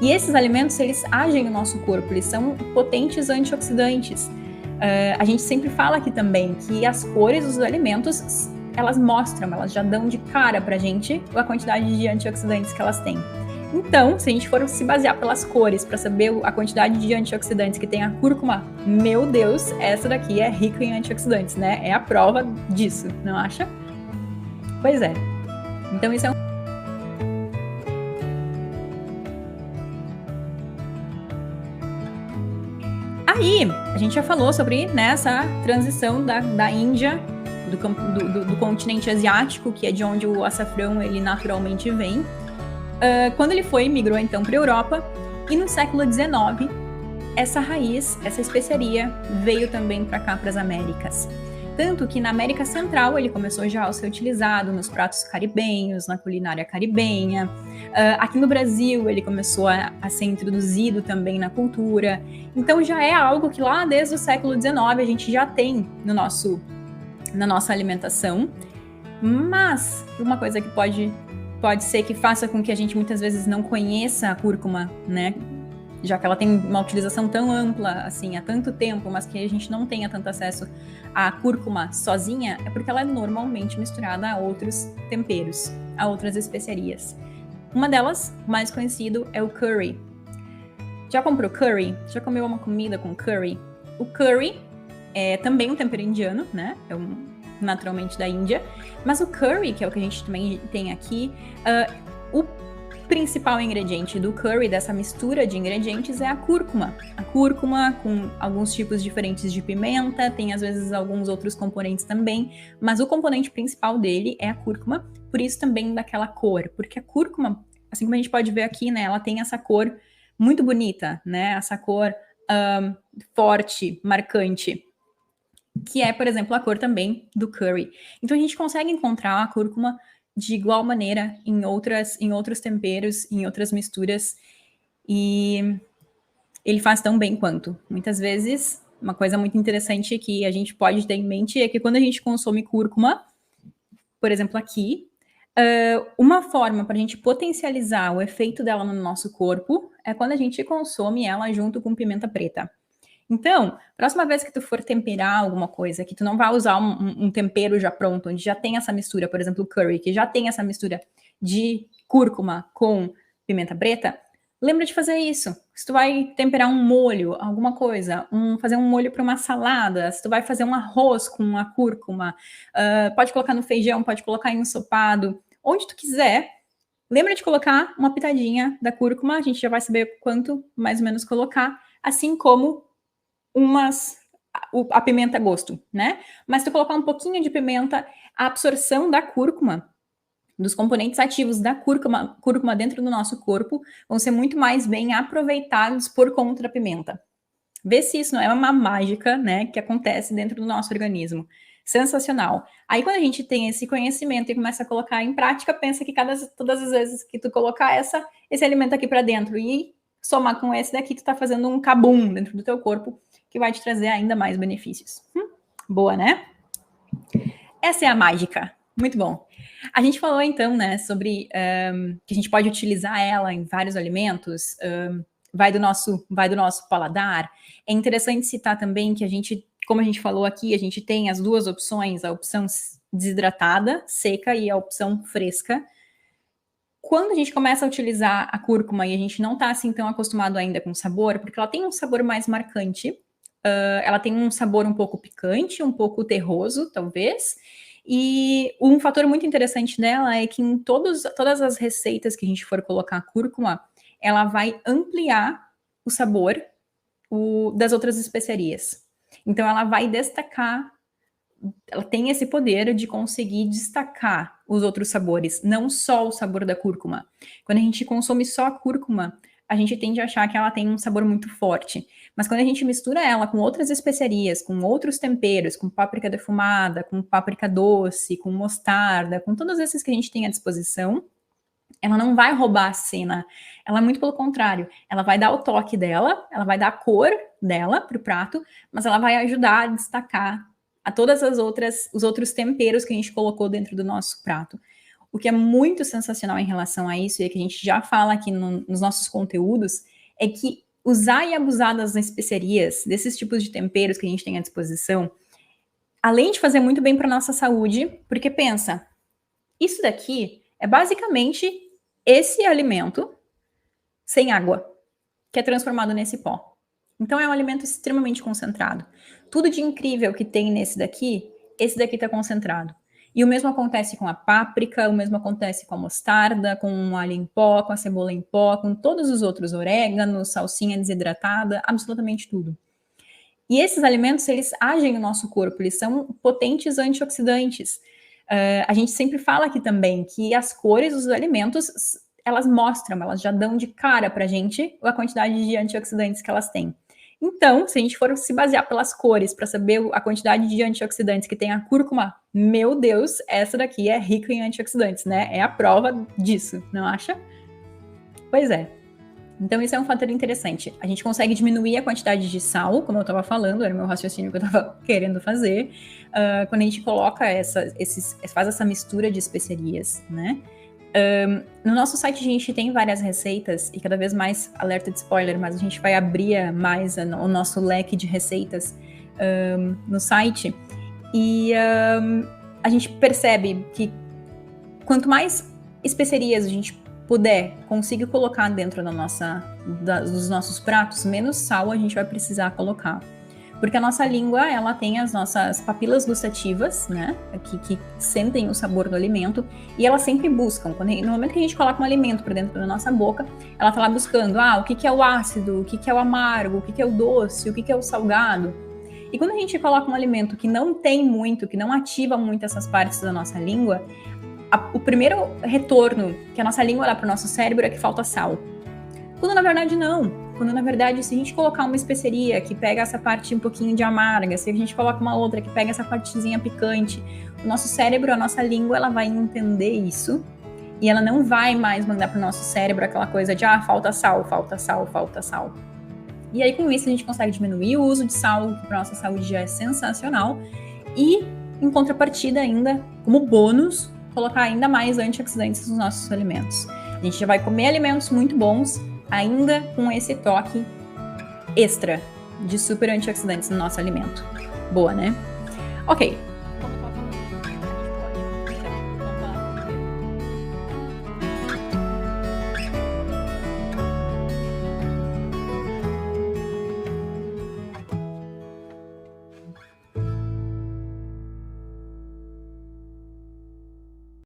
E esses alimentos, eles agem no nosso corpo, eles são potentes antioxidantes. A gente sempre fala aqui também que as cores dos alimentos, elas mostram, elas já dão de cara pra gente a quantidade de antioxidantes que elas têm. Então, se a gente for se basear pelas cores para saber a quantidade de antioxidantes que tem a cúrcuma, meu Deus, essa daqui é rica em antioxidantes, né? É a prova disso, não acha? Pois é. Então, isso é Aí, a gente já falou sobre, né, essa transição da Índia, do continente asiático, que é de onde o açafrão ele naturalmente vem. Quando ele migrou então para a Europa, e no século XIX, essa raiz, essa especiaria, veio também para cá, para as Américas. Tanto que na América Central ele começou já a ser utilizado nos pratos caribenhos, na culinária caribenha. Aqui no Brasil ele começou a ser introduzido também na cultura. Então já é algo que lá desde o século XIX a gente já tem na nossa alimentação. Mas uma coisa que pode ser que faça com que a gente muitas vezes não conheça a cúrcuma, né? Já que ela tem uma utilização tão ampla, assim, há tanto tempo, mas que a gente não tenha tanto acesso à cúrcuma sozinha, é porque ela é normalmente misturada a outros temperos, a outras especiarias. Uma delas, mais conhecido, é o curry. Já comprou curry? Já comeu uma comida com curry? O curry é também um tempero indiano, né? É naturalmente da Índia, mas o curry, que é o que a gente também tem aqui, o principal ingrediente do curry, dessa mistura de ingredientes, é a cúrcuma. A cúrcuma com alguns tipos diferentes de pimenta, tem às vezes alguns outros componentes também, mas o componente principal dele é a cúrcuma, por isso também daquela cor, porque a cúrcuma, assim como a gente pode ver aqui, né, ela tem essa cor muito bonita, né, essa cor forte, marcante, que é, por exemplo, a cor também do curry. Então a gente consegue encontrar a cúrcuma de igual maneira em outros temperos, em outras misturas, e ele faz tão bem quanto. Muitas vezes, uma coisa muito interessante que a gente pode ter em mente é que quando a gente consome cúrcuma, por exemplo, aqui, uma forma para a gente potencializar o efeito dela no nosso corpo é quando a gente consome ela junto com pimenta preta. Então, próxima vez que tu for temperar alguma coisa, que tu não vai usar um tempero já pronto, onde já tem essa mistura, por exemplo, o curry, que já tem essa mistura de cúrcuma com pimenta preta, lembra de fazer isso. Se tu vai temperar um molho, alguma coisa, fazer um molho para uma salada, se tu vai fazer um arroz com a cúrcuma, pode colocar no feijão, pode colocar em ensopado, onde tu quiser, lembra de colocar uma pitadinha da cúrcuma, a gente já vai saber quanto mais ou menos colocar, assim como a pimenta a gosto, né? Mas se tu colocar um pouquinho de pimenta, a absorção da cúrcuma, dos componentes ativos da cúrcuma dentro do nosso corpo, vão ser muito mais bem aproveitados por conta da pimenta. Vê se isso não é uma mágica, né, que acontece dentro do nosso organismo. Sensacional. Aí quando a gente tem esse conhecimento e começa a colocar em prática, pensa que todas as vezes que tu colocar esse alimento aqui para dentro e somar com esse daqui, tu tá fazendo um cabum dentro do teu corpo, que vai te trazer ainda mais benefícios. Boa, né? Essa é a mágica. Muito bom. A gente falou então, né, sobre que a gente pode utilizar ela em vários alimentos, vai do nosso paladar. É interessante citar também que a gente, como a gente falou aqui, a gente tem as duas opções, a opção desidratada, seca, e a opção fresca. Quando a gente começa a utilizar a cúrcuma e a gente não está assim tão acostumado ainda com o sabor, porque ela tem um sabor mais marcante, ela tem um sabor um pouco picante, um pouco terroso, talvez, e um fator muito interessante dela é que em todas as receitas que a gente for colocar a cúrcuma, ela vai ampliar o sabor das outras especiarias. Então ela vai destacar, ela tem esse poder de conseguir destacar os outros sabores, não só o sabor da cúrcuma. Quando a gente consome só a cúrcuma, a gente tende a achar que ela tem um sabor muito forte. Mas quando a gente mistura ela com outras especiarias, com outros temperos, com páprica defumada, com páprica doce, com mostarda, com todos esses que a gente tem à disposição, ela não vai roubar a cena. Ela, muito pelo contrário, ela vai dar o toque dela, ela vai dar a cor dela para o prato, mas ela vai ajudar a destacar a todas os outros temperos que a gente colocou dentro do nosso prato. o que é muito sensacional em relação a isso, e que a gente já fala aqui nos nossos conteúdos, é que usar e abusar das especiarias, desses tipos de temperos que a gente tem à disposição, além de fazer muito bem para nossa saúde, porque pensa, isso daqui é basicamente esse alimento sem água, que é transformado nesse pó. Então é um alimento extremamente concentrado. Tudo de incrível que tem nesse daqui, esse daqui está concentrado. E o mesmo acontece com a páprica, o mesmo acontece com a mostarda, com o alho em pó, com a cebola em pó, com todos os outros oréganos, salsinha desidratada, absolutamente tudo. E esses alimentos, eles agem no nosso corpo, eles são potentes antioxidantes. A gente sempre fala aqui também que as cores dos alimentos, elas mostram, elas já dão de cara pra gente a quantidade de antioxidantes que elas têm. Então, se a gente for se basear pelas cores para saber a quantidade de antioxidantes que tem a cúrcuma, meu Deus, essa daqui é rica em antioxidantes, né? É a prova disso, não acha? Pois é. Então, isso é um fator interessante. A gente consegue diminuir a quantidade de sal, como eu estava falando, era o meu raciocínio que eu estava querendo fazer, quando a gente coloca faz essa mistura de especiarias, né? No nosso site a gente tem várias receitas, e cada vez mais, alerta de spoiler, mas a gente vai abrir mais o nosso leque de receitas no site, e a gente percebe que quanto mais especiarias a gente puder, consiga colocar dentro dos nossos pratos, menos sal a gente vai precisar colocar. Porque a nossa língua, ela tem as nossas papilas gustativas, né, que sentem o sabor do alimento, e elas sempre buscam, no momento que a gente coloca um alimento para dentro da nossa boca, ela tá lá buscando, o que é o ácido, o que é o amargo, o que é o doce, o que é o salgado. E quando a gente coloca um alimento que não tem muito, que não ativa muito essas partes da nossa língua, o primeiro retorno que a nossa língua dá para o nosso cérebro é que falta sal. Quando na verdade não. Quando na verdade, se a gente colocar uma especiaria que pega essa parte um pouquinho de amarga, se a gente coloca uma outra que pega essa partezinha picante, o nosso cérebro, a nossa língua, ela vai entender isso, e ela não vai mais mandar para o nosso cérebro aquela coisa de falta sal, falta sal, falta sal. E aí com isso a gente consegue diminuir o uso de sal, que para nossa saúde já é sensacional, e em contrapartida ainda, como bônus, colocar ainda mais antioxidantes nos nossos alimentos. A gente já vai comer alimentos muito bons, ainda com esse toque extra de super antioxidantes no nosso alimento. Boa, né? Ok,